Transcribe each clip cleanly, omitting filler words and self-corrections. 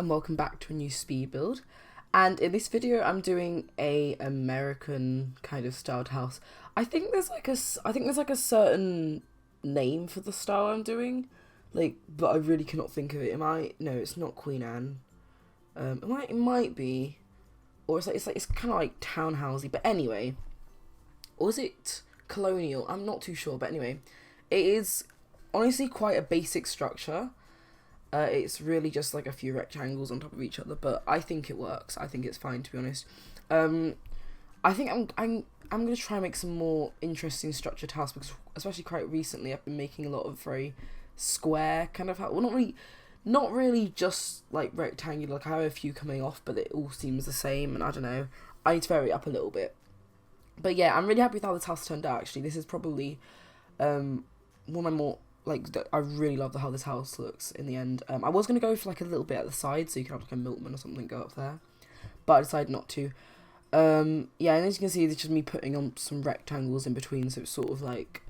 and welcome back to a new speed build. And in this video I'm doing a American kind of styled house. I think there's like a certain name for the style I'm doing, but I really cannot think of it. No, it's not Queen Anne. It might be, or it's kind of like townhousey. But anyway, or is it colonial? I'm not too sure. But anyway, it is honestly quite a basic structure. It's really just like a few rectangles on top of each other, but I think it works. I think it's fine, to be honest. I think I'm gonna try and make some more interesting structured house, because especially quite recently I've been making a lot of very square kind of house. Well, not really just like rectangular. Like I have a few coming off, but it all seems the same, and I don't know. I need to vary it up a little bit. But yeah, I'm really happy with how this house turned out. Actually, this is probably one of my more. I really love how this house looks in the end. I was going to go for like a little bit at the side, so you can have like a milkman or something go up there, but I decided not to. Yeah, and as you can see, it's just me putting on some rectangles in between, so it's sort of like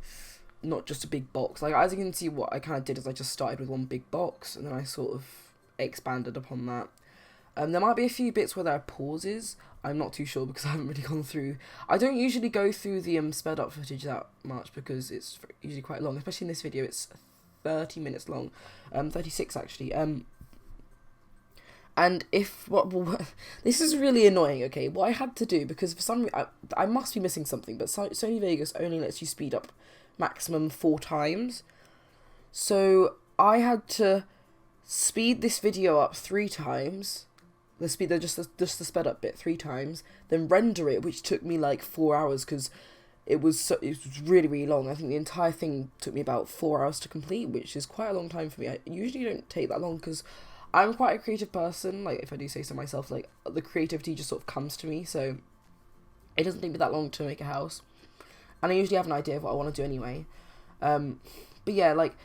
not just a big box. Like, as you can see, what I kind of did is I just started with one big box, and then I sort of expanded upon that. There might be a few bits where there are pauses. I'm not too sure because I haven't really gone through. I don't usually go through the sped up footage that much because it's usually quite long. Especially in this video, it's 30 minutes long, 36 actually. And this is really annoying. Okay, what I had to do, because for some reason I must be missing something, but Sony Vegas only lets you speed up maximum 4 times, so I had to speed this video up 3 times. Just the sped up bit 3 times, then render it, which took me like 4 hours because it was really, really long. I think the entire thing took me about 4 hours to complete, which is quite a long time for me. I usually don't take that long because I'm quite a creative person. Like, if I do say so myself, like the creativity just sort of comes to me, so it doesn't take me that long to make a house, and I usually have an idea of what I want to do anyway. But yeah, like,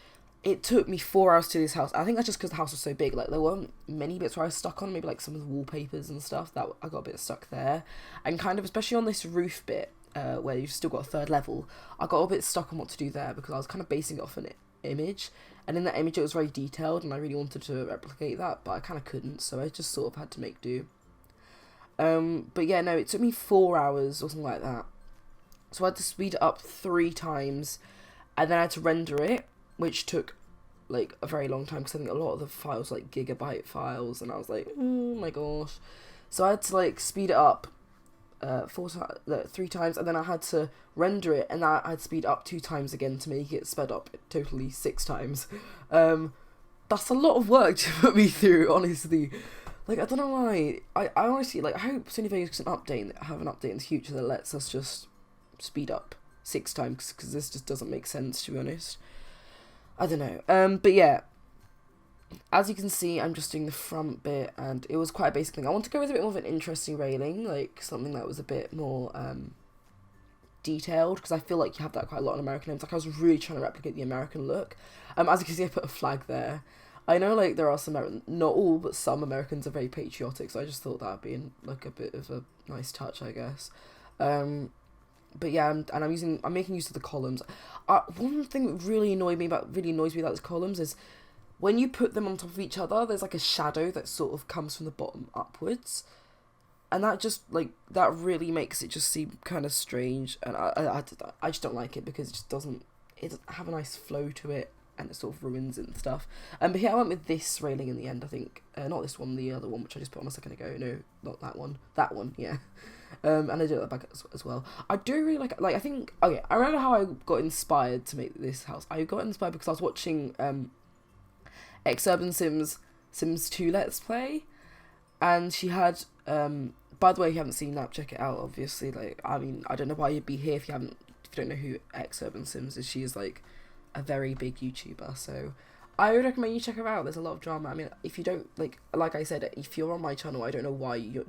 it took me 4 hours to this house. I think that's just because the house was so big. Like, there weren't many bits where I was stuck on, maybe like some of the wallpapers and stuff, that I got a bit stuck there. And kind of, especially on this roof bit, where you've still got a 3rd level, I got a bit stuck on what to do there because I was kind of basing it off an image. And in that image it was very detailed, and I really wanted to replicate that, but I kind of couldn't, so I just sort of had to make do. But yeah, no, it took me 4 hours or something like that. So I had to speed it up 3 times, and then I had to render it, which took like a very long time because I think a lot of the files like gigabyte files, and I was like, oh my gosh. So I had to like speed it up 3 times, and then I had to render it, and I had to speed up 2 times again to make it sped up totally 6 times. That's a lot of work to put me through, honestly. Like, I don't know why. I honestly, like, I hope Sony Vegas can have an update in the future that lets us just speed up 6 times, because this just doesn't make sense, to be honest. I don't know. But yeah, as you can see, I'm just doing the front bit, and it was quite a basic thing. I want to go with a bit more of an interesting railing, like something that was a bit more detailed, because I feel like you have that quite a lot in American homes. Like, I was really trying to replicate the American look. As you can see, I put a flag there. I know, like, there are some not all, but some Americans are very patriotic, so I just thought that'd be like a bit of a nice touch, I guess. But yeah, I'm making use of the columns. One thing that really annoys me about these columns is when you put them on top of each other, there's like a shadow that sort of comes from the bottom upwards, and that really makes it just seem kind of strange, and I just don't like it because it doesn't have a nice flow to it, and it sort of ruins it and stuff. But here I went with this railing in the end, I think. Not this one, the other one, which I just put on a second ago. No, not that one. That one, yeah. And I did it at the back as well. I do really like, I think, okay, I remember how I got inspired to make this house. I got inspired because I was watching Urban Sims 2 Let's Play, and she had, by the way, if you haven't seen that, check it out, obviously. Like, I mean, I don't know why you'd be here if you don't know who Urban Sims is. She is like a very big YouTuber, so I would recommend you check her out. There's a lot of drama. I mean, if you don't, like I said, if you're on my channel, I don't know why you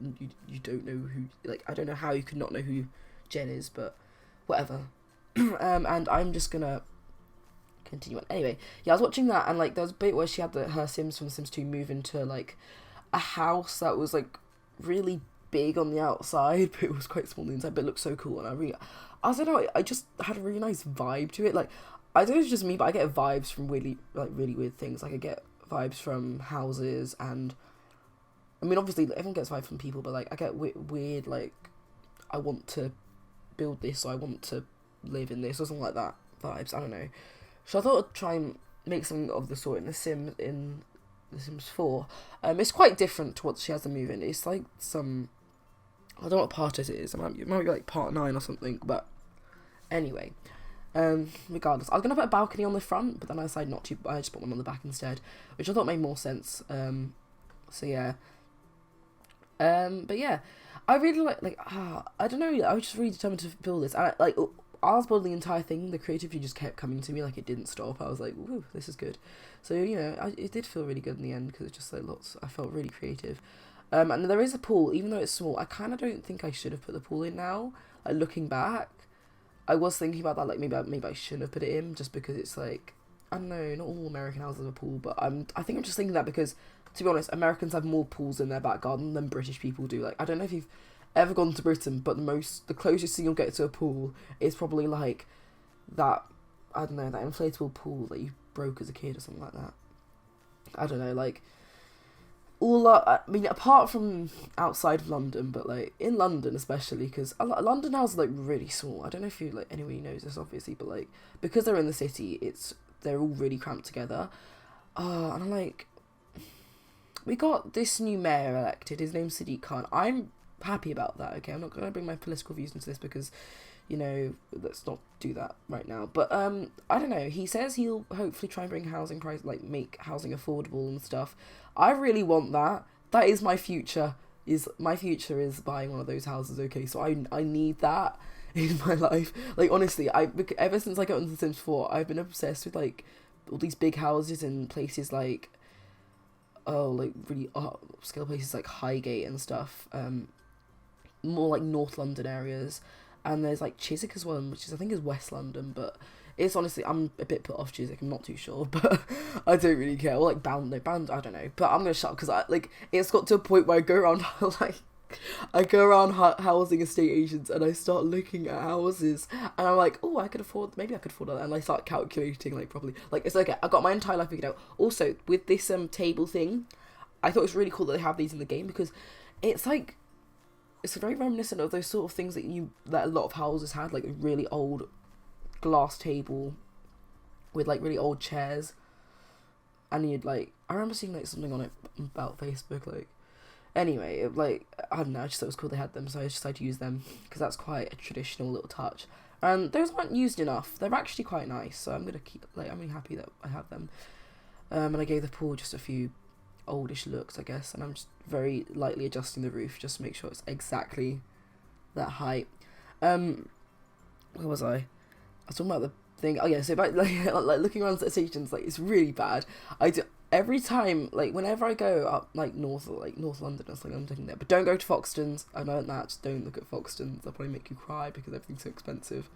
don't know who, like, I don't know how you could not know who Jen is, but whatever. And I'm just gonna continue on. Anyway, yeah, I was watching that, and like there was a bit where she had her Sims from Sims 2 move into like a house that was like really big on the outside, but it was quite small on the inside, but it looked so cool, and I don't know, I just had a really nice vibe to it. Like, I don't know if it's just me, but I get vibes from really weird things. Like, I get vibes from houses and I mean, obviously, everyone gets vibes from people, but, like, I get weird, like, I want to build this, or I want to live in this, or something like that vibes. I don't know. So I thought I'd try and make something of the sort in The Sims 4. It's quite different to what she has to move in. It's like some, I don't know what part it is. It might be like part 9 or something. But anyway, regardless, I was gonna put a balcony on the front, but then I decided not to. I just put one on the back instead, which I thought made more sense. So yeah. But yeah, I really I don't know. I was just really determined to build this, and I was building the entire thing. The creativity just kept coming to me, like it didn't stop. I was like, "Ooh, this is good." So you know, it did feel really good in the end because it's just like lots. I felt really creative. And there is a pool, even though it's small. I kind of don't think I should have put the pool in now. Like looking back, I was thinking about that. Like maybe I shouldn't have put it in just because it's like, I don't know. Not all American houses have a pool, but I think I'm just thinking that because, to be honest, Americans have more pools in their back garden than British people do. Like I don't know if you've ever gone to Britain, but the closest thing you'll get to a pool is probably like that, I don't know, that inflatable pool that you broke as a kid or something like that. I don't know, like I mean, apart from outside of London, but like in London especially, because London houses are like really small. I don't know if you like anybody knows this obviously, but like because they're in the city, they're all really cramped together. And I'm like, we got this new mayor elected. His name's Sadiq Khan. I'm happy about that. Okay, I'm not going to bring my political views into this because, you know, let's not do that right now. But I don't know. He says he'll hopefully try and bring housing price, like make housing affordable and stuff. I really want that. That is my future. My future is buying one of those houses. Okay, so I need that in my life. Like honestly, ever since I got into The Sims 4, I've been obsessed with like all these big houses in places like like really upscale places like Highgate and stuff. More like North London areas, and there's like Chiswick as well, which I think is West London, but it's honestly, I'm a bit put off Chiswick, I'm not too sure, but I don't really care. Or like Bound, I don't know, but I'm gonna shut up because it's got to a point where I go around housing estate agents and I start looking at houses and I'm like, oh, maybe I could afford that, and I start calculating like properly. Like it's okay, I got my entire life figured out. Also with this table thing, I thought it was really cool that they have these in the game because it's like, it's very reminiscent of those sort of things that a lot of houses had, like a really old glass table with like really old chairs, and you'd like, I remember seeing like something on it about Facebook, like anyway, like I don't know, I just thought it was cool they had them, so I just decided to use them because that's quite a traditional little touch, and those aren't used enough. They're actually quite nice, so I'm really happy that I have them. And I gave the pool just a few oldish looks, I guess, and I'm just very lightly adjusting the roof just to make sure it's exactly that height. Where was I? I was talking about the thing. Oh yeah, so about like looking around at stations, like it's really bad. I do every time, like whenever I go up like North London or something, I'm taking there. But don't go to Foxtons. I learned that. Just don't look at Foxtons. They'll probably make you cry because everything's so expensive.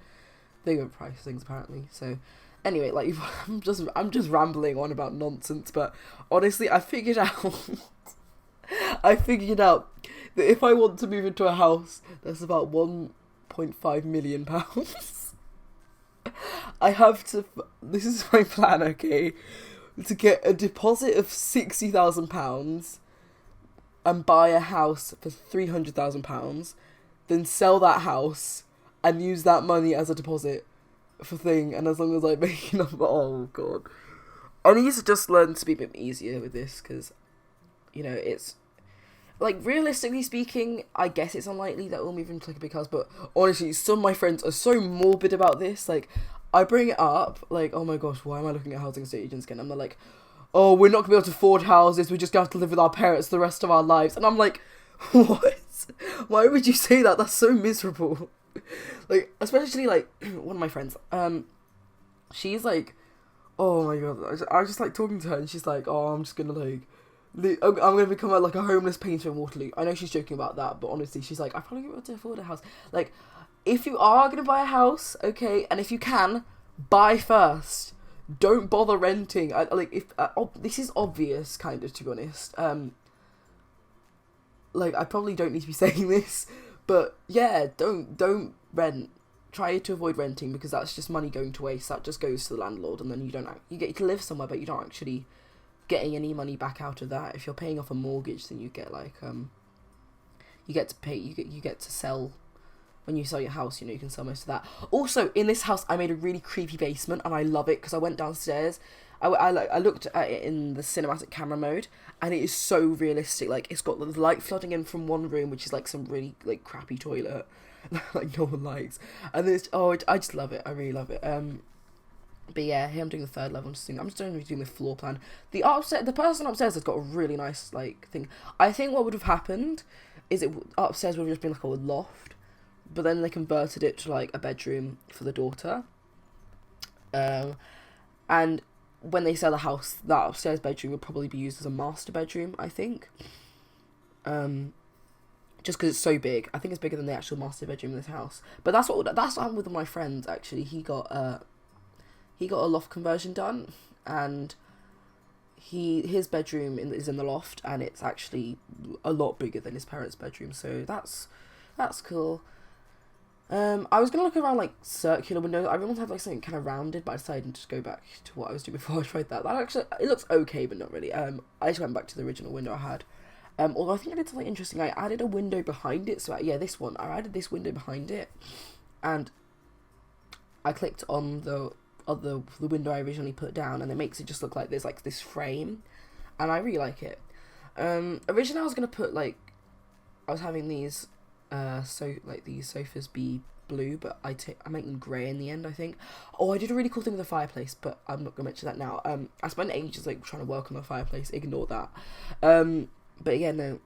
They overprice things apparently. So anyway, like I'm just rambling on about nonsense, but honestly, I figured out that if I want to move into a house that's about £1.5 million, I have to. This is my plan, okay, to get a deposit of £60,000 and buy a house for £300,000, then sell that house and use that money as a deposit for thing, and as long as I make enough, oh god, I need to just learn to be a bit easier with this, because, you know, it's, like, realistically speaking, I guess it's unlikely that we'll move into, like, a big house, but honestly, some of my friends are so morbid about this, like, I bring it up, like, oh my gosh, why am I looking at housing estate agents again? And they're like, oh, we're not gonna be able to afford houses, we're just gonna have to live with our parents the rest of our lives, and I'm like, what? Why would you say that? That's so miserable. Like, especially, like, one of my friends, she's like, oh my god, I was just, like, talking to her, and she's like, oh, I'm just gonna, like, I'm gonna become, like, a homeless painter in Waterloo. I know she's joking about that, but honestly, she's like, I probably won't be able to afford a house. Like, if you are gonna buy a house, okay, and if you can, buy first. Don't bother renting. This is obvious, kind of, to be honest. Like, I probably don't need to be saying this, but yeah, don't rent. Try to avoid renting, because that's just money going to waste. That just goes to the landlord, and then you get to live somewhere, but you don't actually getting any money back out of that. If you're paying off a mortgage, then you get like you get to sell. When you sell your house, you know, you can sell most of that. Also, in this house, I made a really creepy basement, and I love it because I went downstairs. I looked at it in the cinematic camera mode, and it is so realistic. Like, it's got the light flooding in from one room, which is like some really like crappy toilet, like no one likes. And then I just love it. I really love it. But yeah, here I'm doing the third level. I'm just doing the floor plan. The person upstairs has got a really nice like thing. I think what would have happened is upstairs would have just been like a loft. But then they converted it to like a bedroom for the daughter. And when they sell the house, that upstairs bedroom would probably be used as a master bedroom, I think. Just because it's so big. I think it's bigger than the actual master bedroom in this house. But that's what happened with my friend, actually. He got a loft conversion done, and his bedroom is in the loft, and it's actually a lot bigger than his parents' bedroom. So that's cool. I was gonna look around like circular windows. I really want to have like something kind of rounded, but I decided to just go back to what I was doing before I tried that. That actually, it looks okay, but not really. I just went back to the original window I had. Although I think I did something interesting. I added a window behind it. So this one. I added this window behind it, and I clicked on the window I originally put down, and it makes it just look like there's like this frame, and I really like it. Originally I was gonna put I was having these. These sofas be blue, but I make them grey in the end, I think. Oh, I did a really cool thing with the fireplace, but I'm not gonna mention that now. I spent ages like trying to work on the fireplace. Ignore that. But yeah, no.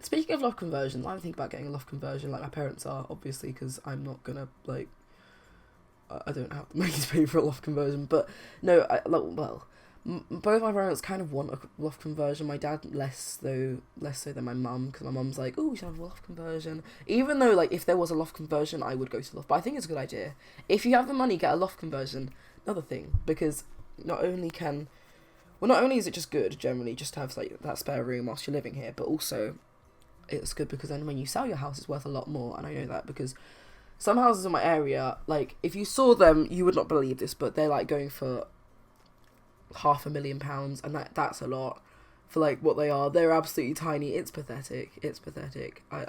Speaking of loft conversions, I'm thinking about getting a loft conversion, like my parents are, obviously, because I'm not gonna I don't have the money to pay for a loft conversion. But no, both my parents kind of want a loft conversion. My dad less so than my mum, because my mum's like, oh, we should have a loft conversion. Even though, like, if there was a loft conversion, I would go to the loft. But I think it's a good idea. If you have the money, get a loft conversion. Another thing, because not only is it just good, generally, just to have, like, that spare room whilst you're living here, but also it's good because then when you sell your house, it's worth a lot more. And I know that because some houses in my area, like, if you saw them, you would not believe this, but they're, like, going for £500,000, and that's a lot for like what they are. They're absolutely tiny. It's pathetic. I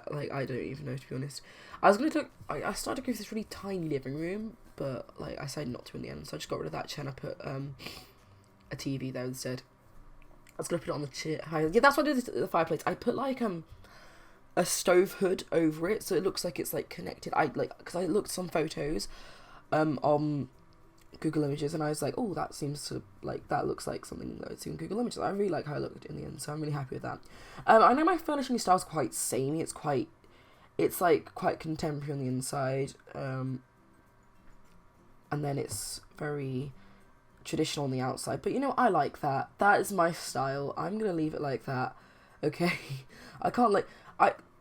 don't even know, to be honest. I started to go for this really tiny living room, but like I decided not to in the end, so I just got rid of that chair and I put a TV there instead. I was gonna put it on the chair. Yeah, that's what I did with the fireplace. I put like a stove hood over it, so it looks like it's like connected. Because I looked at some photos on Google Images, and I was like, oh, that looks like something that I'd see on Google Images. I really like how it looked in the end, so I'm really happy with that. I know my furnishing style is quite samey. It's quite contemporary on the inside, and then it's very traditional on the outside. But you know, I like that. That is my style. I'm gonna leave it like that. Okay, I can't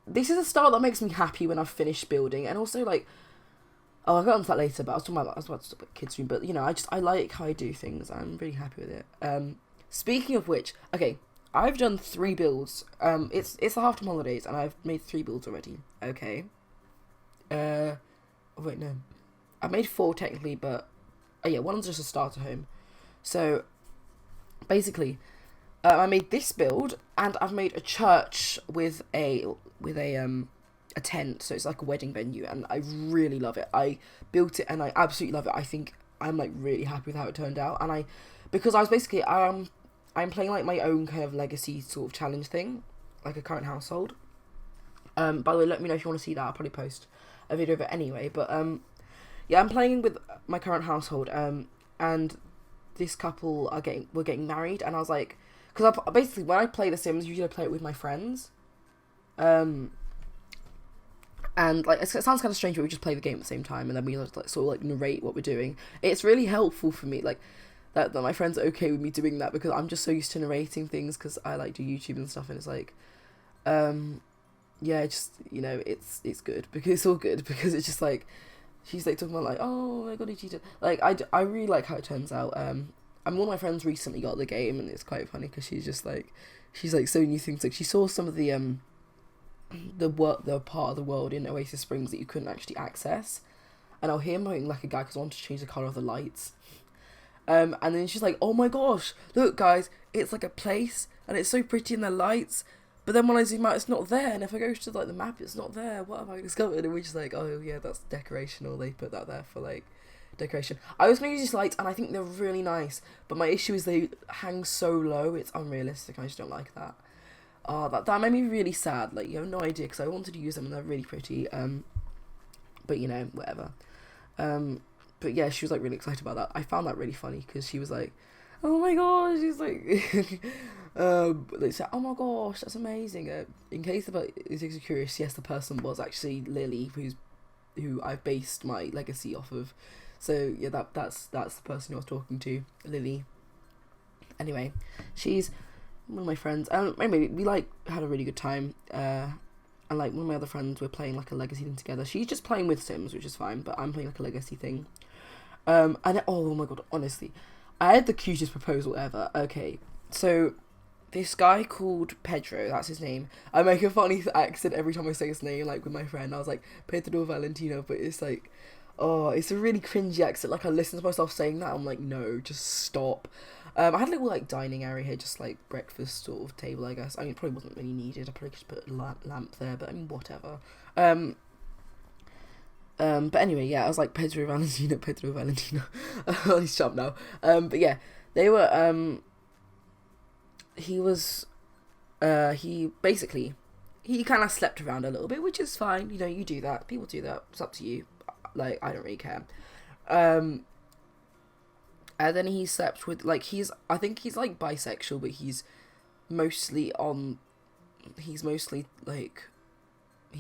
this is a style that makes me happy when I've finished building, and also like. Oh, I'll get onto that later, but I was about to talk about kids' room, but, you know, I like how I do things. I'm really happy with it. Speaking of which, okay, I've done 3 builds. It's the half-term holidays, and I've made 3 builds already, okay? Wait, no. I've made 4, technically, but, yeah, one's just a starter home. So, basically, I made this build, and I've made a church with a tent, so it's like a wedding venue, and I really love it. I built it and I absolutely love it. I think I'm like really happy with how it turned out, and because I was basically I'm playing like my own kind of legacy sort of challenge thing, like a current household. By the way, let me know if you want to see that. I'll probably post a video of it anyway, but yeah, I'm playing with my current household, and this couple we're getting married, and I was like, because basically when I play The Sims, usually I play it with my friends, and like it sounds kind of strange, but we just play the game at the same time, and then we sort of like narrate what we're doing. It's really helpful for me, like that my friends are okay with me doing that, because I'm just so used to narrating things, because I like do YouTube and stuff, and it's like, yeah, just, you know, it's good, because it's all good, because it's just like she's like talking about like, oh my god, he cheated. Like I really like how it turns out. One of my friends recently got the game, and it's quite funny because she's like so new things. Like she saw some of the part of the world in Oasis Springs that you couldn't actually access, and I'll hear him like a guy because I wanted to change the colour of the lights, And then she's like, oh my gosh, look guys, it's like a place and it's so pretty in the lights, but then when I zoom out it's not there, and if I go to like the map it's not there. What have I discovered? And we're just like, oh yeah, that's decoration, or they put that there for like decoration. I was gonna use these lights and I think they're really nice, but my issue is they hang so low, it's unrealistic. I just don't like that. That made me really sad. Like, you have no idea, because I wanted to use them and they're really pretty. But you know, whatever. But yeah, she was like really excited about that. I found that really funny because she was like, oh my gosh, she's like, they said, oh my gosh, that's amazing. In case about is curious, yes, the person was actually Lily, who I've based my legacy off of. So yeah, that's the person I was talking to, Lily. Anyway, she's one of my friends. Anyway, we like had a really good time. And like one of my other friends, we're playing like a legacy thing together. She's just playing with Sims, which is fine, but I'm playing like a legacy thing. And oh my god, honestly, I had the cutest proposal ever. Okay, so this guy called Pedro, that's his name. I make a funny accent every time I say his name, like with my friend. I was like, Pedro Valentino, but it's like, oh, it's a really cringy accent. Like, I listen to myself saying that, I'm like, no, just stop. I had a little, like, dining area here, just, like, breakfast sort of table, I guess. I mean, it probably wasn't really needed. I probably just put a lamp there, but, I mean, whatever. But anyway, yeah, I was like, Pedro Valentino. He's sharp now. But yeah, they were, he kind of slept around a little bit, which is fine. You know, you do that. People do that. It's up to you. Like, I don't really care. And then he slept with, like, I think he's, like, bisexual, but he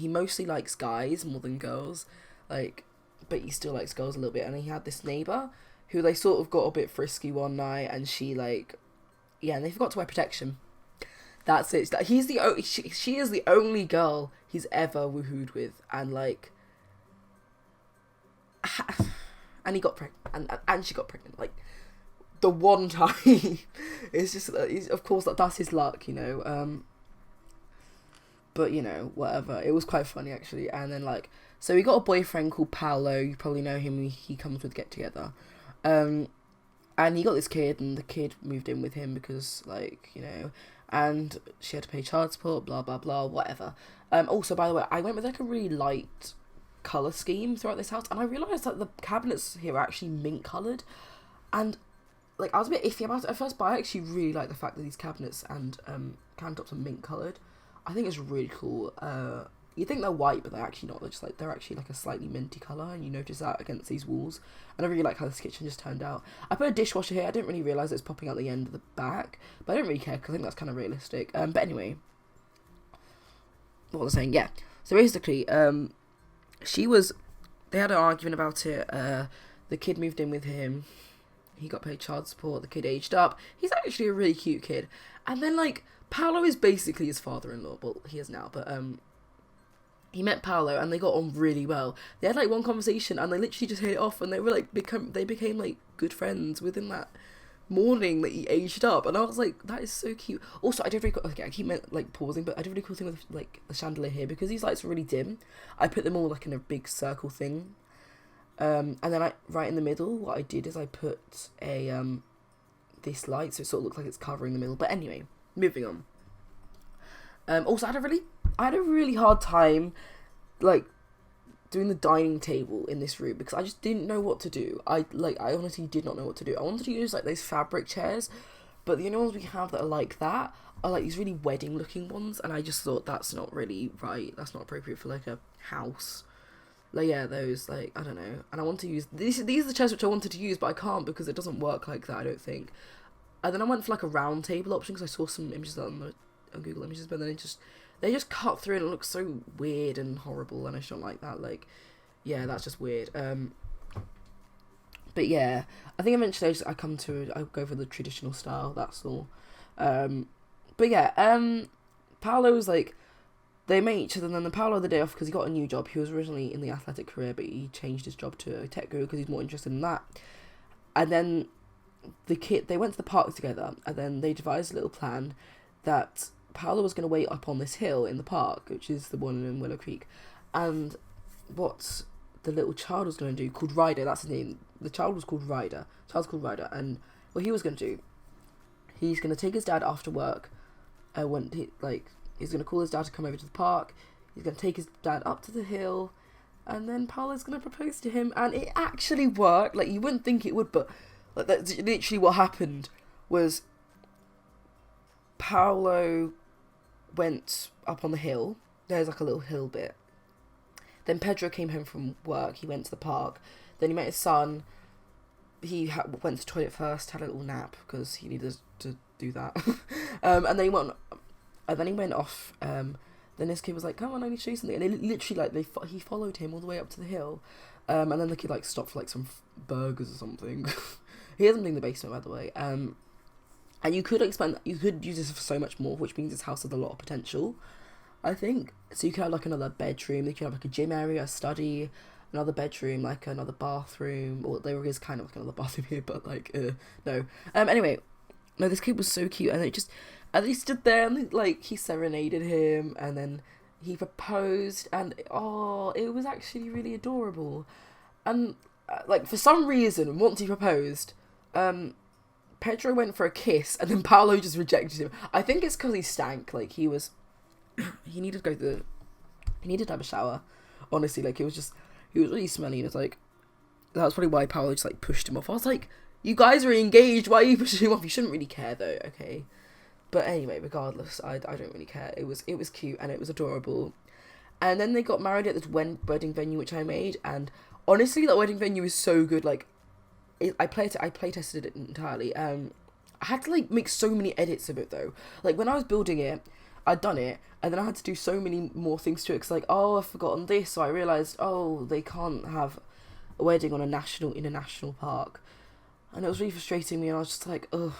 mostly likes guys more than girls, like, but he still likes girls a little bit. And he had this neighbour who they sort of got a bit frisky one night, and she, like, yeah, and they forgot to wear protection. That's it. She is the only girl he's ever woohooed with, and, like, and he got pregnant, and she got pregnant, like, the one time. It's just, of course, that's his luck, you know, but, you know, whatever. It was quite funny, actually. And then, like, so he got a boyfriend called Paolo. You probably know him. He comes with Get Together. And he got this kid, and the kid moved in with him because, like, you know, and she had to pay child support, blah, blah, blah, whatever. Also, by the way, I went with, like, a really light colour scheme throughout this house, and I realised that the cabinets here are actually mint coloured. And, like, I was a bit iffy about it at first, but I actually really like the fact that these cabinets and countertops are mint coloured. I think it's really cool. You think they're white, but they're actually not. They're actually like a slightly minty colour, and you notice that against these walls. And I really like how this kitchen just turned out. I put a dishwasher here. I didn't really realise it was popping out the end of the back, but I don't really care because I think that's kind of realistic. But anyway, what was I saying? Yeah. So basically, they had an argument about it. The kid moved in with him. He got paid child support. The kid aged up. He's actually a really cute kid. And then, like, Paolo is basically his father-in-law. Well, he is now, but he met Paolo and they got on really well. They had, like, one conversation and they literally just hit it off, and they were like they became like good friends within that morning that he aged up. And I was like, that is so cute. Also, I did really cool, okay, I keep like pausing, but I did a really cool thing with, like, the chandelier here, because these lights are really dim. I put them all, like, in a big circle thing. And then right in the middle, what I did is I put a this light, so it sort of looks like it's covering the middle. But anyway, moving on. Also, I had a really hard time, like, doing the dining table in this room, because I just didn't know what to do. I honestly did not know what to do. I wanted to use, like, those fabric chairs, but the only ones we have that are like that are, like, these really wedding looking ones, and I just thought that's not really right. That's not appropriate for, like, a house. Like, yeah, those, like, I don't know. And I want to use these are the chairs which I wanted to use, but I can't because it doesn't work like that, I don't think. And then I went for, like, a round table option because I saw some images on Google Images, but then they just cut through and it looks so weird and horrible, and I just don't like that. Like, yeah, that's just weird. But yeah, I think eventually I go for the traditional style, that's all. But yeah, Paolo was like, they met each other, and then the Paolo had the day off because he got a new job. He was originally in the athletic career, but he changed his job to a tech guru because he's more interested in that. And then they went to the park together, and then they devised a little plan that Paolo was going to wait up on this hill in the park, which is the one in Willow Creek, and what the little child was going to do, called Ryder, that's his name, the child was called Ryder. Child's called Ryder, and what he was going to do, he's going to take his dad after work. He's going to call his dad to come over to the park. He's going to take his dad up to the hill, and then Paolo's going to propose to him, and it actually worked. Like, you wouldn't think it would, but like, that's literally what happened. Was Paolo went up on the hill. There's like a little hill bit. Then Pedro came home from work. He went to the park. Then he met his son. He went to the toilet first, had a little nap because he needed to do that. And then he went off. Then this kid was like, "Come on, I need to show you something." And they literally he followed him all the way up to the hill. And then the kid like stopped for like some burgers or something. He has something in the basement, by the way. And you could use this for so much more, which means this house has a lot of potential, I think. So you could have like another bedroom, you could have like a gym area, a study, another bedroom, like another bathroom, or there is kind of like another bathroom here, but like, no. Anyway, no, this kid was so cute, and he stood there, and like, he serenaded him, and then he proposed, and it was actually really adorable. And like, for some reason, once he proposed, Pedro went for a kiss, and then Paolo just rejected him. I think it's because he stank. Like, he needed to have a shower. Honestly, like, he was really smelly, and it's like, that was probably why Paolo just like pushed him off. I was like, you guys are engaged, why are you pushing him off? You shouldn't really care though, okay? But anyway, regardless, I don't really care. It was cute, and it was adorable. And then they got married at this wedding venue which I made, and honestly, that wedding venue is so good. Like, I play tested it entirely. I had to like make so many edits of it though. Like, when I was building it, I'd done it, and then I had to do so many more things to it, because like, I've forgotten this, so I realised, they can't have a wedding in a national park, and it was really frustrating me, and I was just like, ugh.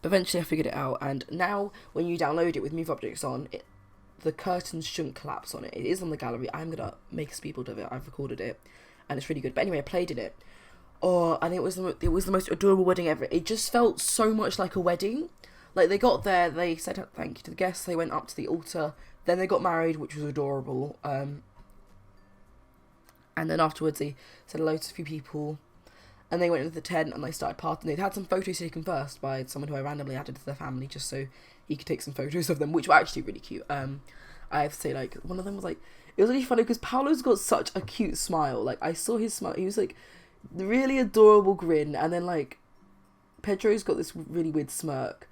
But eventually I figured it out, and now when you download it with Move Objects on, the curtains shouldn't collapse on it. It is on the gallery. I'm gonna make a speedboard of it. I've recorded it, and it's really good. But anyway, I played in it. And it was the most adorable wedding ever. It just felt so much like a wedding. Like, they got there, they said thank you to the guests, they went up to the altar, then they got married, which was adorable. And then afterwards they said hello to a few people, and they went into the tent and they started partying. They'd had some photos taken first by someone who I randomly added to their family, just so he could take some photos of them, which were actually really cute. I have to say, like, one of them was like, it was really funny because Paolo's got such a cute smile. Like, I saw his smile, he was like, really adorable grin, and then like, Pedro's got this really weird smirk.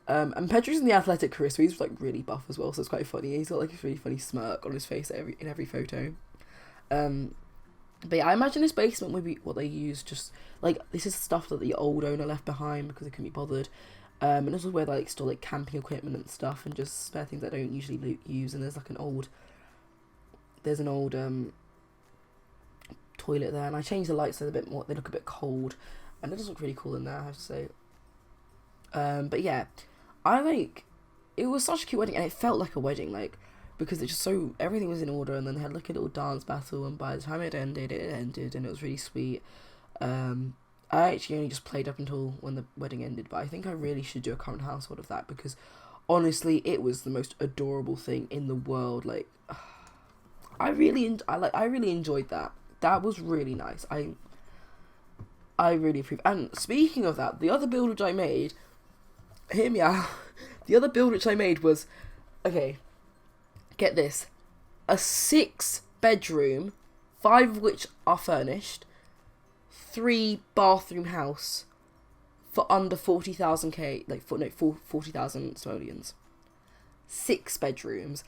And Pedro's in the athletic career, so he's like really buff as well, so it's quite funny. He's got like a really funny smirk on his face in every photo. But yeah, I imagine this basement would be what they use, just like, this is stuff that the old owner left behind because they couldn't be bothered. And this is where they like store like camping equipment and stuff, and just spare things I don't usually use. And there's like an old toilet there, and I changed the lights so they're a bit more, they look a bit cold, and it does look really cool in there, I have to say. But yeah, it was such a cute wedding, and it felt like a wedding, like, because it just everything was in order, and then they had like a little dance battle, and by the time it ended, and it was really sweet. I actually only just played up until when the wedding ended, but I think I really should do a current household of that, because honestly, it was the most adorable thing in the world. Like, I really enjoyed that. That was really nice. I really approve. And speaking of that, the other build which I made, hear me out. The other build which I made was, okay, get this, a 6-bedroom, 5 of which are furnished, 3-bathroom house for under 40,000 40,000 simoleons. 6 bedrooms.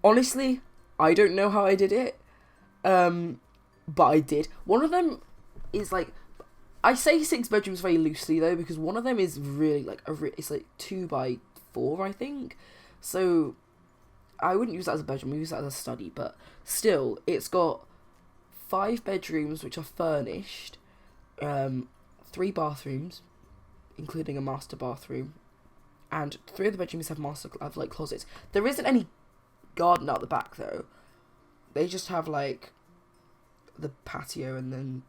Honestly, I don't know how I did it, but I did. One of them is like, I say 6 bedrooms very loosely though, because one of them is really like it's like 2x4, I think. So I wouldn't use that as a bedroom, I use that as a study, but still, it's got 5 bedrooms which are furnished, 3 bathrooms, including a master bathroom, and 3 of the bedrooms have like closets. There isn't any garden out the back though. They just have like the patio, and then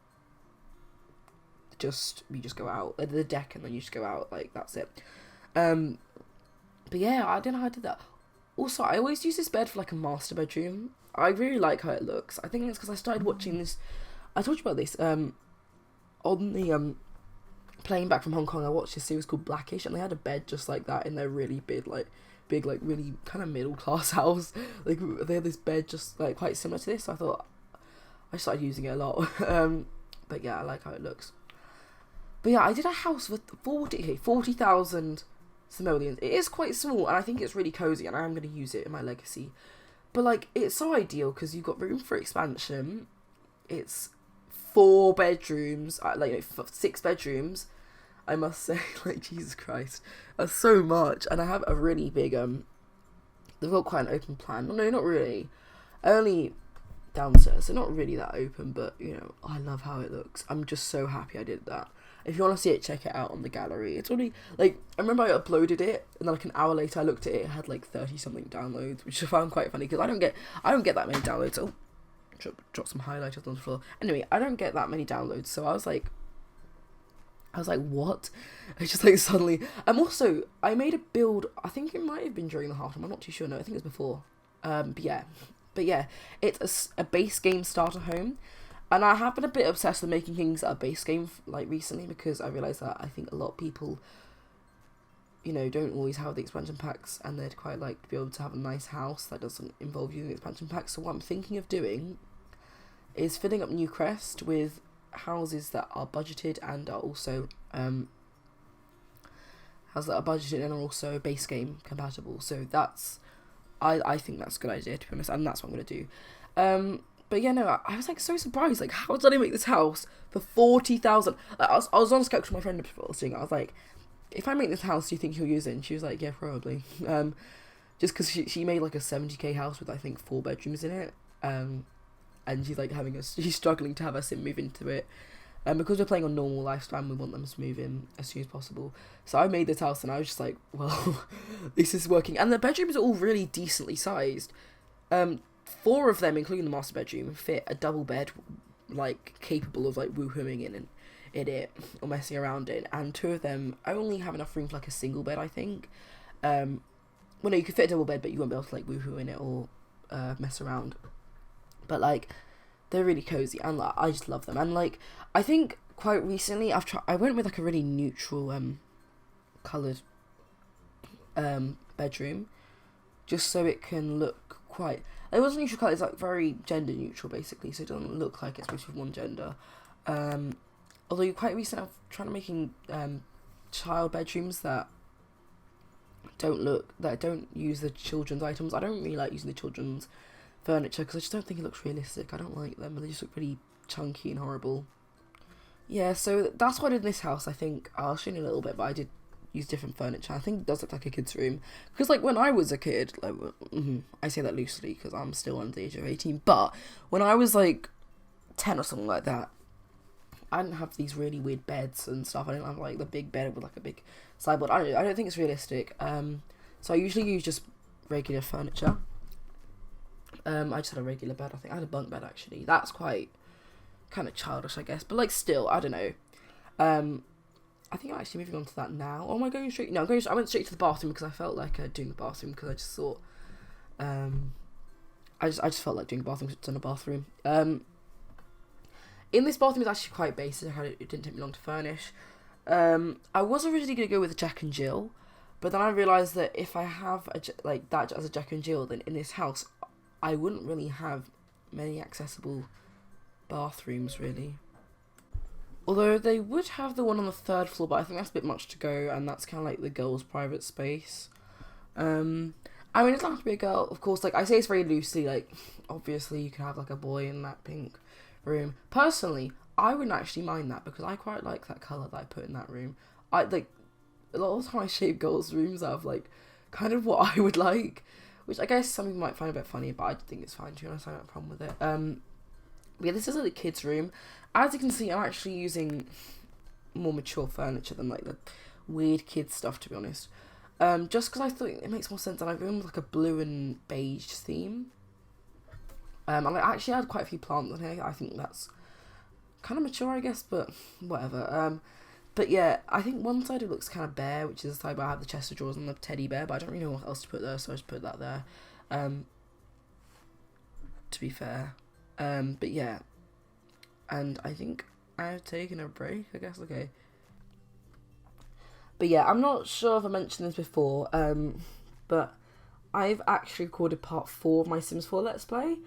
you just go out, the deck, and then you just go out, like, that's it. But yeah, I don't know how I did that. Also, I always use this bed for like a master bedroom. I really like how it looks. I think it's because I started watching this, I told you about this. On the plane back from Hong Kong, I watched a series called Blackish, and they had a bed just like that in their really big, really kind of middle class house. Like they had this bed just like quite similar to this. So I thought I started using it a lot. But yeah, I like how it looks. But yeah, I did a house for 40,000 simoleons. It is quite small, and I think it's really cozy, and I am going to use it in my legacy. But like, it's so ideal because you've got room for expansion. It's 4 bedrooms, 6 bedrooms. I must say, like, Jesus Christ, that's so much. And I have a really big they've got quite an open plan. No, not really. Only downstairs, so not really that open, but you know, I love how it looks. I'm just so happy I did that. If you want to see it, check it out on the gallery. It's only like, I remember I uploaded it, and then like an hour later I looked at it, it had like 30 something downloads, which I found quite funny because I don't get that many downloads. Oh, drop some highlighters on the floor. Anyway, I don't get that many downloads, so I was like, what? I just like suddenly. Also, I made a build. I think it might have been during the half time. I'm not too sure. No, I think it was before. But yeah, it's a base game starter home. And I have been a bit obsessed with making things that are base game, like, recently, because I realised that I think a lot of people, you know, don't always have the expansion packs, and they'd quite like to be able to have a nice house that doesn't involve using expansion packs. So what I'm thinking of doing is filling up Newcrest with houses that are budgeted and are also, also base game compatible. So that's, I think that's a good idea, to be honest, and that's what I'm going to do. But yeah, no, I was like so surprised. Like, how did I make this house for 40,000? I was on Skype with my friend before seeing it. I was like, if I make this house, do you think he'll use it? And she was like, yeah, probably. Just because she made like a 70k house with I think 4 bedrooms in it. And she's like she's struggling to have us move into it. Because we're playing on normal lifespan, we want them to move in as soon as possible. So I made this house, and I was just like, well, this is working. And the bedrooms are all really decently sized. 4 of them, including the master bedroom, fit a double bed, like, capable of, like, woohooing in it, or messing around in, and 2 of them only have enough room for, like, a single bed, I think. Well, no, you could fit a double bed, but you won't be able to, like, woohoo in it or mess around. But, like, they're really cozy, and, like, I just love them. And, like, I think quite recently I went with, like, a really neutral, coloured bedroom, just so it can look quite... It wasn't neutral colour, it's like very gender neutral basically, so it doesn't look like it's supposed to be one gender. Although quite recently I've tried making child bedrooms that don't use the children's items. I don't really like using the children's furniture because I just don't think it looks realistic. I don't like them, they just look pretty chunky and horrible. Yeah, so that's what I did in this house. I think I'll show you in a little bit, but I did use different furniture. I think it does look like a kid's room, because like when I was a kid, like I say that loosely because I'm still under the age of 18, but when I was like 10 or something like that, I didn't have these really weird beds and stuff. I didn't have like the big bed with like a big sideboard. I don't think it's realistic. So I usually use just regular furniture. I just had a regular bed. I think I had a bunk bed actually. That's quite kind of childish, I guess, but like still, I don't know. I think I'm actually moving on to that now. Or am I going straight? No, I went straight to the bathroom because I felt like doing the bathroom because I just thought, I just felt like doing the bathroom because it's in a bathroom. In this bathroom is actually quite basic. It didn't take me long to furnish. I was originally going to go with a Jack and Jill, but then I realised that if I have that as a Jack and Jill, then in this house, I wouldn't really have many accessible bathrooms really. Although they would have the one on the 3rd floor, but I think that's a bit much to go, and that's kind of like the girls' private space. I mean, it doesn't have to be a girl, of course. Like, I say it's very loosely, like, obviously you can have like a boy in that pink room. Personally, I wouldn't actually mind that because I quite like that colour that I put in that room. I like a lot of the time I shape girls' rooms out of like kind of what I would like, which I guess some people might find a bit funny, but I think it's fine to be honest. I don't have a problem with it. But yeah, this is like the kids' room. As you can see, I'm actually using more mature furniture than like the weird kids stuff, to be honest. Just because I thought it makes more sense, and I've gone with like a blue and beige theme. And I actually had quite a few plants in here. I think that's kind of mature, I guess, but whatever. But yeah, I think one side it looks kind of bare, which is the side where I have the chest of drawers and the teddy bear, but I don't really know what else to put there, so I just put that there. To be fair. But yeah. and I think I've taken a break, I guess. Okay. But yeah, I'm not sure if I mentioned this before, but I've actually recorded part 4 of my Sims 4 Let's Play.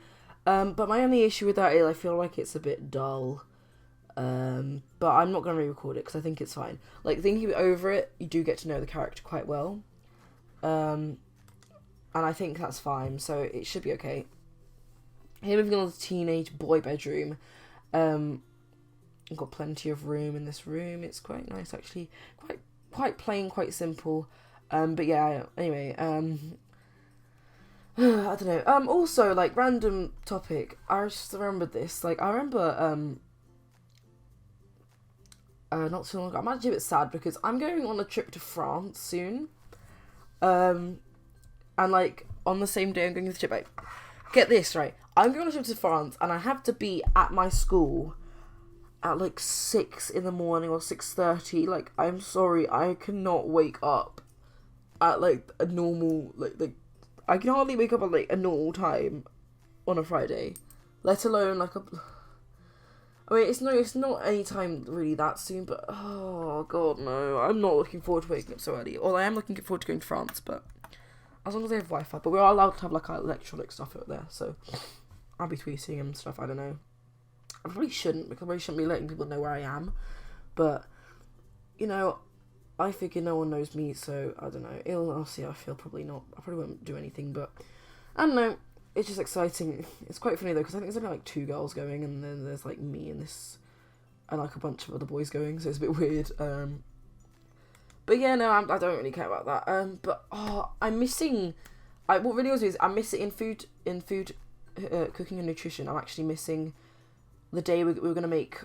But my only issue with that is I feel like it's a bit dull. But I'm not going to re-record it because I think it's fine. Like, thinking over it, you do get to know the character quite well. And I think that's fine, so it should be okay. Here moving on to the teenage boy bedroom. I've got plenty of room in this room. It's quite nice, actually. Quite plain, quite simple. But yeah, anyway, I don't know. Also, like, random topic. I just remembered this. Like, I remember, not too long ago. I'm actually a bit sad because I'm going on a trip to France soon. And, like, on the same day I'm going to the trip, like, get this, right? I'm going on a trip to France and I have to be at my school at, like, 6 in the morning or 6:30. Like, I'm sorry, I cannot wake up at, like, a normal, like, I can hardly wake up at, like, a normal time on a Friday, let alone, like, I mean, it's not any time really that soon, but, oh, God, no, I'm not looking forward to waking up so early. Although I am looking forward to going to France, but as long as they have Wi-Fi. But we are allowed to have, like, our electronic stuff out there, so I'll be tweeting and stuff, I don't know. I probably shouldn't, because I probably shouldn't be letting people know where I am, but, you know, I figure no one knows me, so, I don't know, I'll see how I feel, probably not, I probably won't do anything, but, I don't know, it's just exciting. It's quite funny, though, because I think there's only, like, 2 girls going, and then there's, like, me and like, a bunch of other boys going, so it's a bit weird, but yeah, no, I don't really care about that, but, I'm missing, what really was is, I'm missing, in food, cooking and nutrition, I'm actually missing the day we were going to make,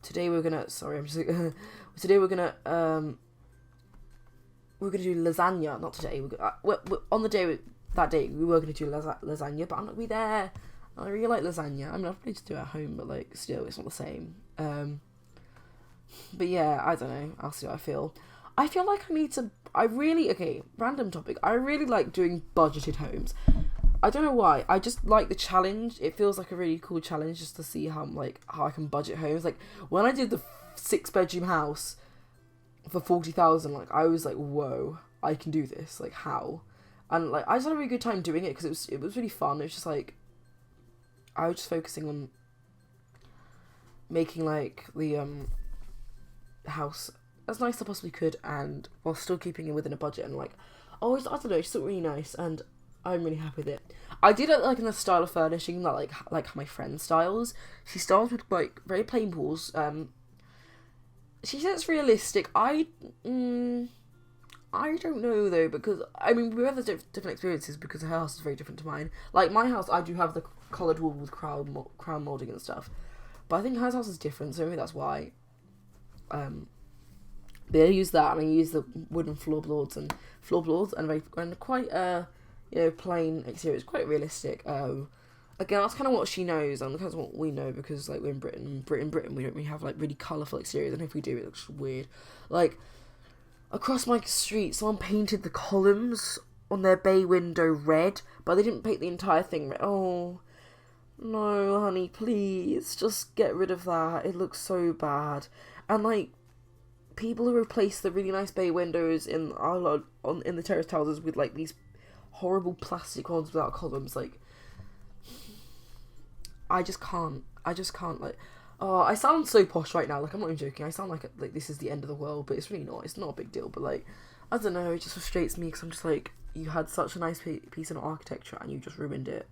today we're going to, sorry, I'm just, today we're going to do lasagna, not today, on the day, that day, we were going to do lasagna, but I'm not going to be there. I really like lasagna. I mean, I'll probably just do it at home, but, like, still, it's not the same. But yeah, I don't know, I'll see how I feel. I feel like I need to, okay, random topic, I really like doing budgeted homes. I don't know why, I just like the challenge. It feels like a really cool challenge just to see how I can budget homes. Like, when I did the 6-bedroom house for 40,000, like, I was like, whoa, I can do this, like, how? And, like, I just had a really good time doing it, because it was really fun. It was just, like, I was just focusing on making, like, the, house as nice as I possibly could, and while still keeping it within a budget, and, like, I don't know, it just looked really nice, and I'm really happy with it. I did it, like, in the style of furnishing that, like my friend styles. She styles with, like, very plain walls. She says it's realistic. I don't know, though, because, I mean, we have different experiences, because her house is very different to mine. Like, my house, I do have the coloured wool with crown moulding and stuff, but I think her house is different, so maybe that's why. But I use that, and I use the wooden floorboards and quite, plain exterior. It's quite realistic. Again, that's kind of what she knows, and that's what we know, because, like, we're in Britain, we don't really have, like, really colourful exteriors, and if we do, it looks weird. Like, across my street, someone painted the columns on their bay window red, but they didn't paint the entire thing red. Oh, no, honey, please, just get rid of that. It looks so bad. And, like, people who replace the really nice bay windows in the terrace houses with, like, these horrible plastic ones without columns, like, I just can't, like, oh, I sound so posh right now, like, I'm not even joking, I sound like this is the end of the world, but it's really not, it's not a big deal, but, like, I don't know, it just frustrates me, because I'm just like, you had such a nice piece of architecture, and you just ruined it.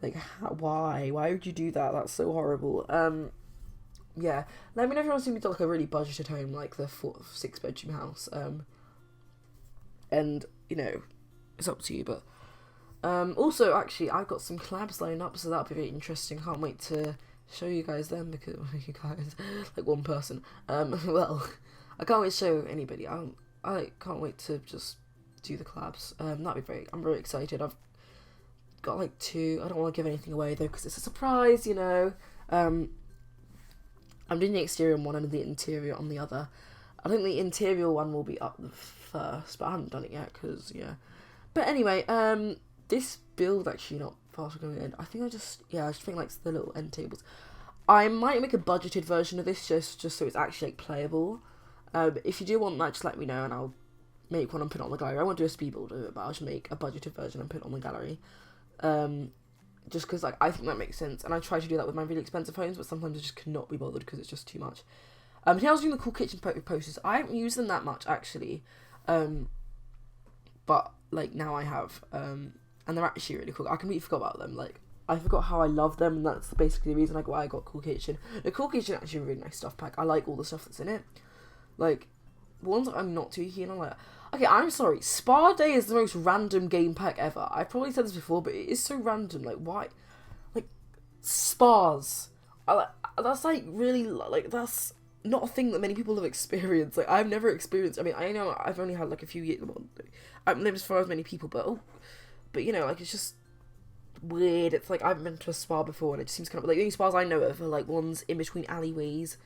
Like, why would you do that? That's so horrible. Yeah, let me know if you want to see me do, like, a really budgeted home, like the 6-bedroom house, and, you know, it's up to you, but, also, actually, I've got some collabs lined up, so that'll be very interesting. Can't wait to show you guys them, because, you guys, like, one person, well, I can't wait to show anybody. I can't wait to just do the collabs. I'm very excited. I've got, like, 2, I don't want to give anything away, though, because it's a surprise, you know. I'm doing the exterior on one and the interior on the other. I think the interior one will be up first, but I haven't done it yet, because, yeah. But anyway, this build actually not faster going in. I think I just think like the little end tables. I might make a budgeted version of this just so it's actually like playable. If you do want that, just let me know and I'll make one and put it on the gallery. I won't do a speed build of it, but I'll just make a budgeted version and put it on the gallery. Just because like I think that makes sense, and I try to do that with my really expensive homes, but sometimes I just cannot be bothered because it's just too much. Here I was doing the cool kitchen posters. I haven't used them that much actually, but like now I have, and they're actually really cool. I completely forgot about them. Like I forgot how I love them, and that's basically the reason why I got Cool Kitchen. The Cool Kitchen actually a really nice stuff pack. I like all the stuff that's in it. Like ones that I'm not too keen on, like. Okay, I'm sorry. Spa Day is the most random game pack ever. I've probably said this before, but it is so random. Like, why? Like, spas. That's, like, really, like, that's not a thing that many people have experienced. Like, I've never experienced, I mean, I know I've only had, like, a few years, I haven't lived as far as many people, but, you know, like, it's just weird. It's like, I haven't been to a spa before, and it just seems kind of, like, the only spas I know of are, like, ones in between alleyways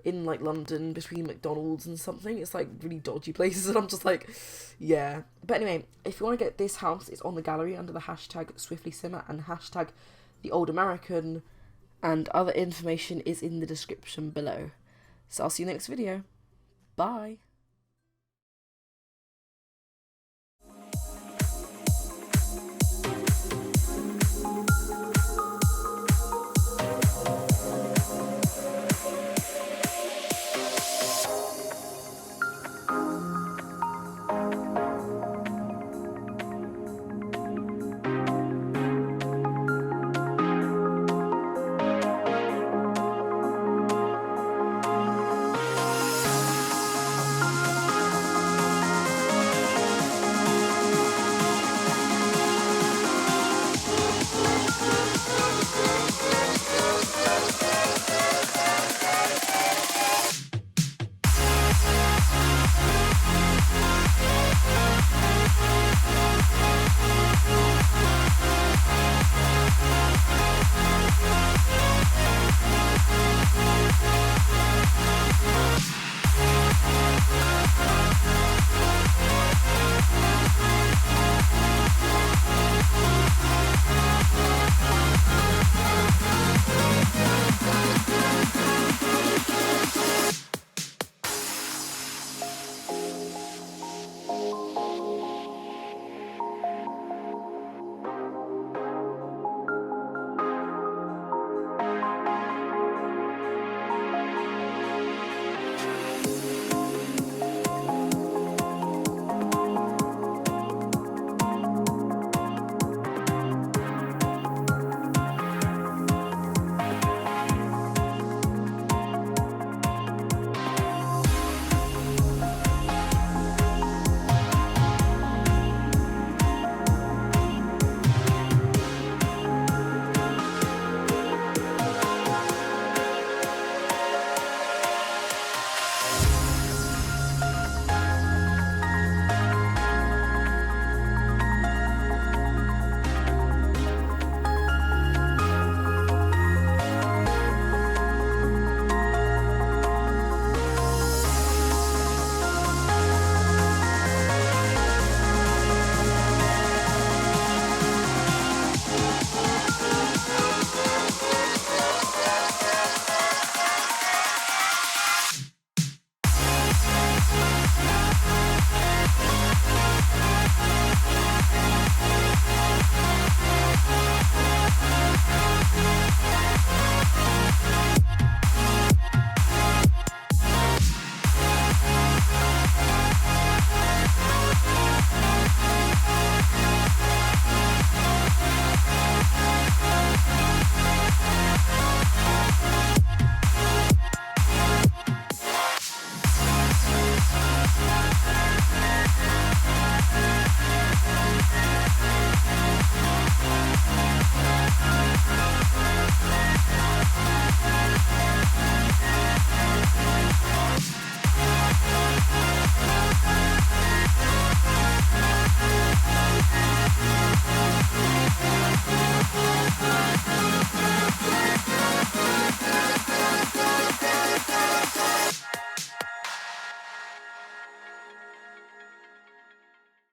in like London between McDonald's and something. It's like really dodgy places, and I'm just like, yeah. But anyway, if you want to get this house, it's on the gallery under the hashtag Swiftly Simmer and hashtag The Old American, and other information is in the description below. So I'll see you next video. Bye.